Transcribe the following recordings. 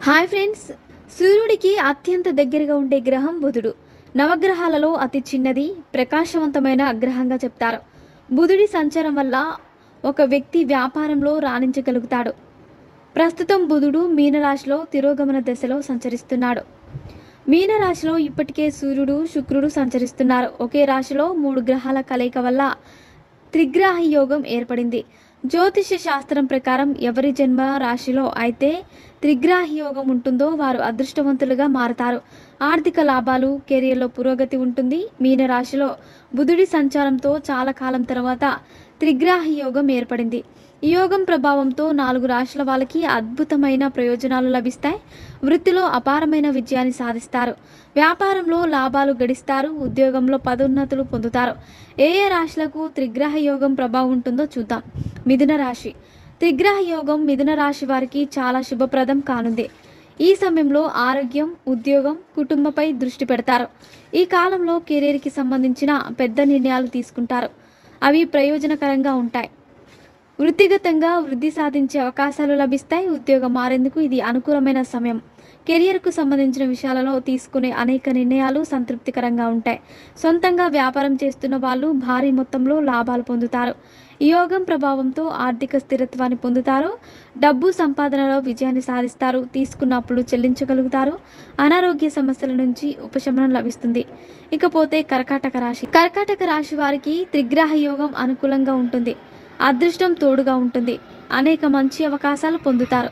Hi friends, సూర్యుడికి అత్యంత దగ్గరగా ఉండే గ్రహం బుధుడు. నవగ్రహాలలో అతి చిన్నది, ప్రకాశవంతమైన గ్రహంగా చెప్తారు. బుధుడి సంచారం వల్ల ఒక వ్యక్తి వ్యాపారంలో రాణించగలుగుతాడు. ప్రస్తుతం బుధుడు మీనరాశిలో తిరోగమన దశలో సంచరిస్తున్నాడు. మీనరాశిలో ఇప్పటికే సూర్యుడు, శుక్రుడు సంచరిస్తున్నారు. ఒకే రాశిలో 3 గ్రహాల కలయిక వల్ల త్రిగ్రాహి యోగం ఏర్పడింది. జ్యోతిష శాస్త్రం ప్రకారం ఎవరి జన్మ రాశిలో అయితే త్రిగ్రాహి యోగం ఉంటుందో వారు అదృష్టవంతులుగా మారతారు. ఆర్థిక లాభాలు, కెరియర్లో పురోగతి ఉంటుంది. మీన రాశిలో బుధుడి సంచారంతో చాలా కాలం తర్వాత త్రిగ్రాహి యోగం ఏర్పడింది. ఈ యోగం ప్రభావంతో 4 రాశుల వాళ్ళకి అద్భుతమైన ప్రయోజనాలు లభిస్తాయి. వృత్తిలో అపారమైన విజయాన్ని సాధిస్తారు. వ్యాపారంలో లాభాలు గడిస్తారు. ఉద్యోగంలో పదోన్నతులు పొందుతారు. ఏ రాశులకు త్రిగ్రహ యోగం ప్రభావం ఉంటుందో చూద్దాం. మిథున రాశి. త్రిగ్రహ యోగం మిథున రాశి వారికి చాలా శుభప్రదం కానుంది. ఈ సమయంలో ఆరోగ్యం, ఉద్యోగం, కుటుంబంపై దృష్టి పెడతారు. ఈ కాలంలో కెరీర్కి సంబంధించిన పెద్ద నిర్ణయాలు తీసుకుంటారు. అవి ప్రయోజనకరంగా ఉంటాయి. వృత్తిగతంగా వృద్ధి సాధించే అవకాశాలు లభిస్తాయి. ఉద్యోగం మారేందుకు ఇది అనుకూలమైన సమయం. కెరియర్కు సంబంధించిన విషయాలలో తీసుకునే అనేక నిర్ణయాలు సంతృప్తికరంగా ఉంటాయి. సొంతంగా వ్యాపారం చేస్తున్న వాళ్ళు భారీ మొత్తంలో లాభాలు పొందుతారు. ఈ యోగం ప్రభావంతో ఆర్థిక స్థిరత్వాన్ని పొందుతారు. డబ్బు సంపాదనలో విజయాన్ని సాధిస్తారు. తీసుకున్న అప్పులు చెల్లించగలుగుతారు. అనారోగ్య సమస్యల నుంచి ఉపశమనం లభిస్తుంది. ఇకపోతే కర్కాటక రాశి. కర్కాటక రాశి వారికి త్రిగ్రహ యోగం అనుకూలంగా ఉంటుంది. అదృష్టం తోడుగా ఉంటుంది. అనేక మంచి అవకాశాలు పొందుతారు.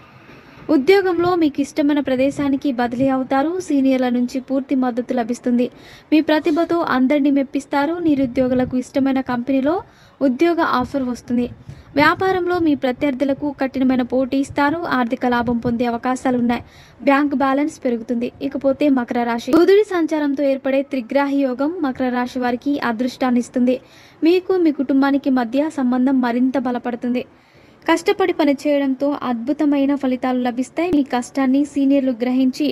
ఉద్యోగంలో మీకు ఇష్టమైన ప్రదేశానికి బదిలీ అవుతారు. సీనియర్ల నుంచి పూర్తి మద్దతు లభిస్తుంది. మీ ప్రతిభతో అందరినీ మెప్పిస్తారు. నిరుద్యోగులకు ఇష్టమైన కంపెనీలో ఉద్యోగ ఆఫర్ వస్తుంది. వ్యాపారంలో మీ ప్రత్యర్థులకు కఠినమైన పోటీ ఇస్తారు. ఆర్థిక లాభం పొందే అవకాశాలున్నాయి. బ్యాంక్ బ్యాలెన్స్ పెరుగుతుంది. ఇకపోతే మకర రాశి. బుధుడి సంచారంతో ఏర్పడే త్రిగ్రాహి యోగం మకర రాశి వారికి అదృష్టాన్ని ఇస్తుంది. మీకు మీ కుటుంబానికి మధ్య సంబంధం మరింత బలపడుతుంది. కష్టపడి పనిచేయడంతో అద్భుతమైన ఫలితాలు లభిస్తాయి. మీ కష్టాన్ని సీనియర్లు గ్రహించి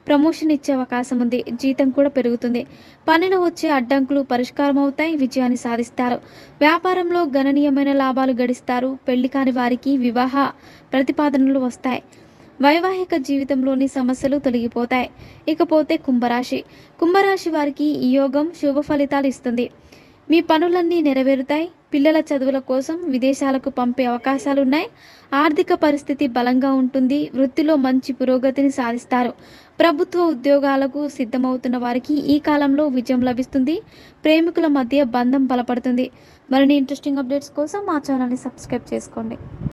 ప్రమోషన్ ఇచ్చే అవకాశం ఉంది. జీతం కూడా పెరుగుతుంది. పనిలో వచ్చే అడ్డంకులు పరిష్కారం అవుతాయి. విజయాన్ని సాధిస్తారు. వ్యాపారంలో గణనీయమైన లాభాలు గడిస్తారు. పెళ్లి కాని వారికి వివాహ ప్రతిపాదనలు వస్తాయి. వైవాహిక జీవితంలోని సమస్యలు తొలగిపోతాయి. ఇకపోతే కుంభరాశి. కుంభరాశి వారికి ఈ యోగం శుభ ఫలితాలు ఇస్తుంది. మీ పనులన్నీ నెరవేరుతాయి. పిల్లల చదువుల కోసం విదేశాలకు పంపే అవకాశాలున్నాయి. ఆర్థిక పరిస్థితి బలంగా ఉంటుంది. వృత్తిలో మంచి పురోగతిని సాధిస్తారు. ప్రభుత్వ ఉద్యోగాలకు సిద్ధమవుతున్న వారికి ఈ కాలంలో విజయం లభిస్తుంది. ప్రేమికుల మధ్య బంధం బలపడుతుంది. మరిన్ని ఇంట్రెస్టింగ్ అప్డేట్స్ కోసం మా ఛానల్ని సబ్స్క్రైబ్ చేసుకోండి.